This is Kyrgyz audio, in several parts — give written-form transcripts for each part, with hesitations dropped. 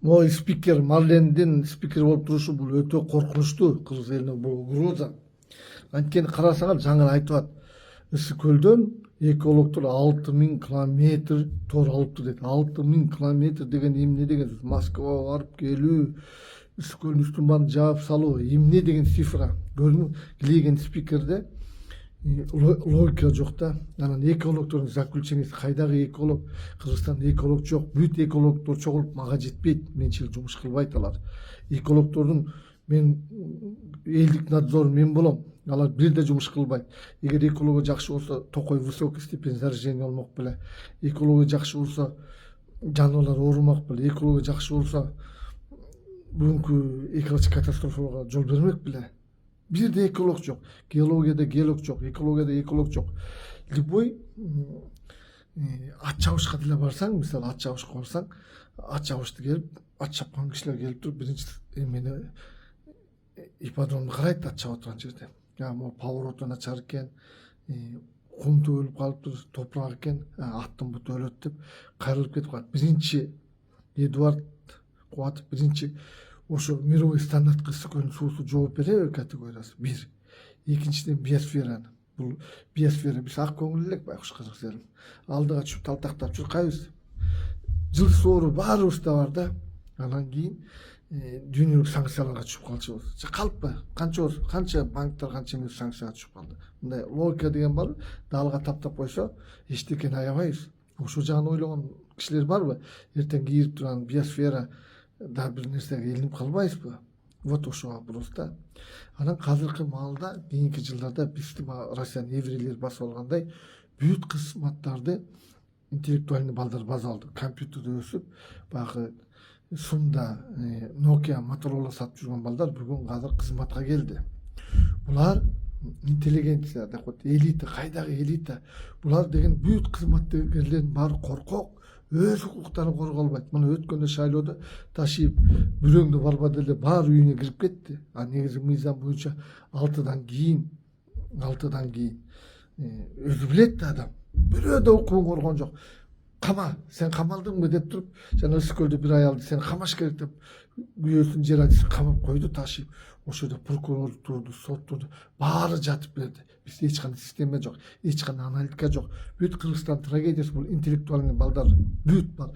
Мой спикер Марлендин спикер болуп турушу бул өтө коркунучтуу. Кыргыз элине бул угроза. Анткени карасаңар жаңы айтып Ысык көлдөн экологдор 6000 километр тор алыптыр дейт. 6000 километр деген эмне деген сөз? Москвага барып келүү, Ысык көлдүн үстүн баарын жаап салуу, эмне деген цифра? Көрдүңбү? Килеген спикерде логика жок да. Анан экологдордун заключенияси кайдагы эколог? Кыргызстанда эколог жок. Бүт экологдор чогулуп мага жетпейт. Менчилик жумуш кылбайт алар. Экологдордун мен элдик надзор мен болом. Алар бирде жумуш кылбайт. Эгер экология жакшы болсо, Токой высокий степень заражения болмок беле. Экология жакшы болсо, жаныбарлар оорумак беле. Экология жакшы болсо, бүгүнкү экологик катастрофаларга жол бермек беле. Бирде эколог жок. Геологияда геолог жок, экологияда эколог жок. Любой ат чабышка деле барсаң, мисалы ат чабышка барсаң, ат чабышты келип, ат чапкан кишилер келип туруп, биринчи эмени ипподромду карайт ат чаба турган жерде. Могу повороту начар экен, кум төгүлүп калыптыр, топурак экен, аттын буту өлөт деп кайрылып кетип калат. Биринчи Эдуард Кубатов биринчи ошо мировой стандартка Ысык көлдүн суусу жооп береби категориясы? Бир. Экинчиден биосфераны. Бул биосфера биз ак көңүл элек байкуш кыргыз элин. Алдыга чүп талтактап чуркайбыз. Жыл соору баарыбызда бар да. Анан кийин дүйнөлүк санкцияларга түшүп калчубуз. Калппы? Канча банктар, канча эмес санкцияга түшүп калды. Мындай логика деген бар. Далга таптап койсо, эчтекени аябайбыз. Ошол жагын ойлогон кишилер барбы? Эртең кийирип турган биосфера да бир нерсеге илинип калбайбызбы? Вот ошо вопрос да. Анан казыркы маалда, кийинки жылдарда бизди Россиянын еврейлери басып алгандай, бүт кызматтарды интеллектуальный балдар басып алды. Компьютерде өсүп, баягы сумда Nokia, Motorola сатып жүргөн балдар бүгүн азыр кызматка келди. Булар интеллигенция деп коет, элита, кайдагы элита? Булар деген бүт кызматкерлердин баары коркок, өз укуктарын корголбайт. Мына өткөндө шайлоодо ташип бирөөңдү барба деле баары үйүнө кирип кетти. А негизи мыйзам боюнча 6-дан кийин өзү билет да адам. Бирөө да укугун коргон жок. Кама, сен камалдыңбы деп туруп, жана Ысык көлдө бир аялды сен камаш керек деп күйөөсүн жер адисин камап койду, ташип. Ошодо прокурор турду, сот турду, баары жатып берди. Бизде эч кандай система жок, эч кандай аналитика жок. Бүт Кыргызстан трагедиясы бул интеллектуальный балдар бүт бар.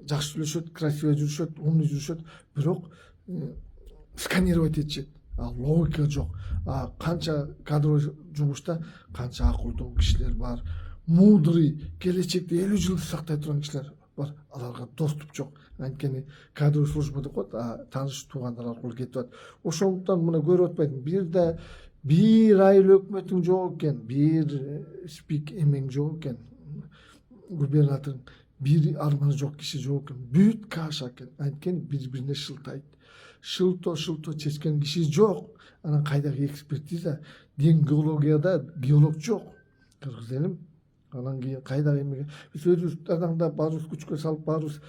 Жакшы сүйлөшөт, красиво жүрүшөт, умный жүрүшөт, бирок сканировать этишет. Логика жок. Канча кадровый жумушта канча акылдуу кишилер бар. Мудрый, келечекте 50 жыл сактай турган кишилер бар. Аларга доступ жок. Анткени кадровый служба деп коет, тааныш туугандар аркылуу кетип атат. Ошондуктан мына көрүп атпайдым. Бирде бир айыл өкмөтүң жок экен, бир спик эмең жок экен. Губернатордун бир арманы жок киши жок экен. Бүт каша экен. Анткени бири-бирине шылтайт. Шылто чечкен киши жок. Анан кайдагы экспертиза? Геологияда геолог жок. Кыргыз элим. Анан кийин кайдагы эмеге? Биз өзүбүз тадаңдап, баарыбыз күчкө салып, баарыбыз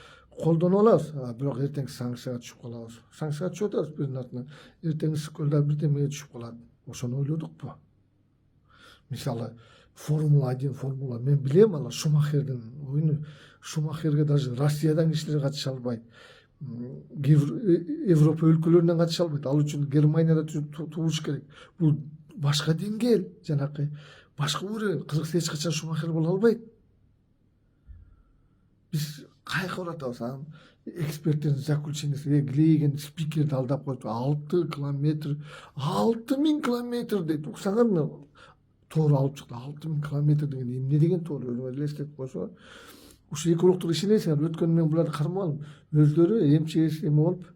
колдонуп алабыз. Бирок эртең санкцияга түшүп калабыз. Санкцияга түшүп атабыз биринин артынан. Эртең Ысык көлдө бирдемеге түшүп калат. Ошону ойлодукпу? Мисалы, Формула-1, Формула, мен билем ала Шумахердин оюну. Шумахерге даже Россиядан кишилер катыша албайт. Европа өлкөлөрүнөн катыша албайт. Ал үчүн Германияда тууш керек. Бул башка деңгээл, жанакы башка уровень. Кыргыз эч качан Шумахер боло албайт. Биз кайга баратабыз? Эксперттердин заключенияси килеген спикерди алдап коюп 6 километр, 6000 километр дейт. Уксаңармы? Тоор алып чыкты. 6000 километр деген эмне деген тоор? Өзүңөр элестетип койсоңор. Ушу экологдор ишенесиңер. Өткөн мен буларды кармалдым. Өздөрү эмчегес эме болуп,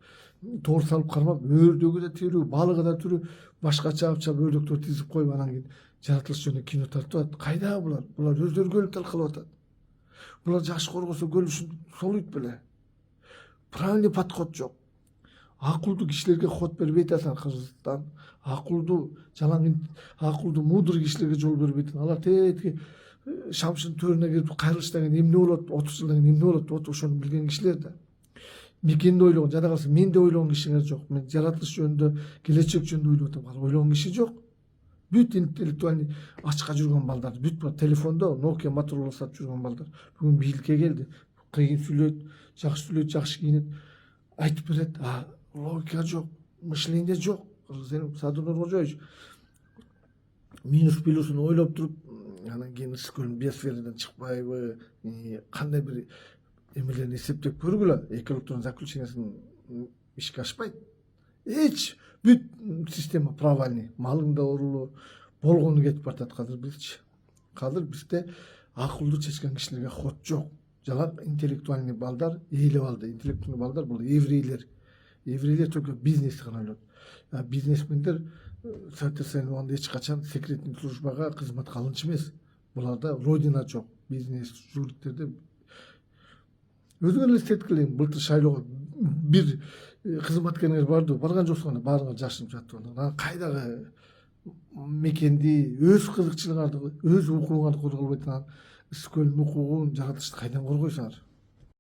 тоор салып кармап, өрдөгү да тирүү, балыгы да тирүү, башкача өрдөктөр тизип коюп, анан кийин жаратылыш жөнүндө кино тартып атат. Кайда булар? Булар өздөрү көлүп талкалап атат. Булар жакшы коргосо көл үчүн солуйт беле. Правильный подход жок. Акылдуу кишилерге ход бербейт атасың Кыргызстан. Акылдуу, акылдуу, мудрый кишилерге жол бербейт. Алар тетиги шамшын төрүнө кирип кайрылыштан кийин эмне болот, 30 жылдан кийин эмне болот, вот ошону билген кишилер да. Мекенди ойлогон, жада калса менде ойлогон кишиңер жок. Мен жаратылыш жөнүндө, келечек жөнүндө ойлоп атам. Ойлогон киши жок. Бүт интеллектуальный ачка жүргөн балдар, бүт телефондо Nokia, Motorola сатып жүргөн балдар бүгүн бийликке келди. Кыйын сүйлөйт, жакшы кийинет. айтып берет, а логика жок, мышление жок. Сен Садыр Нуркожоевич минус плюсун ойлоп туруп, анан кийин ысык көлдүн биосферадан чыкпайбы, кандай бир эмелерин эсептеп көргүлө, экологдордун заключениясын ишке ашпайт. Эч бүт система провальный. Малың да оорулуу, болгону кетип баратат азыр бизчи. Азыр бизде акылдуу чечкен кишилерге ход жок. Жана интеллектуальный балдар, ээлеп алды. Интеллектуальный балдар бул еврейлер. Еврейлер только бизнес гана ойлойт. Бизнесмендер Советтер Союзунун убагында эч качан секретный службага кызматка алынчу эмес. Буларда родина жок. Бизнес журналисттерде өзүңөр эле эстеткилең, былтыр шайлоого бир кызматкериңер барды, барган жоксуң, баарыңар жашынып жатып. Анан кайдагы мекенди, өз кызыкчылыгыңарды, өз укугуңарды коргой албайт, анан ысык көлдүн укугун, жаратылышты кайдан коргойсуңар?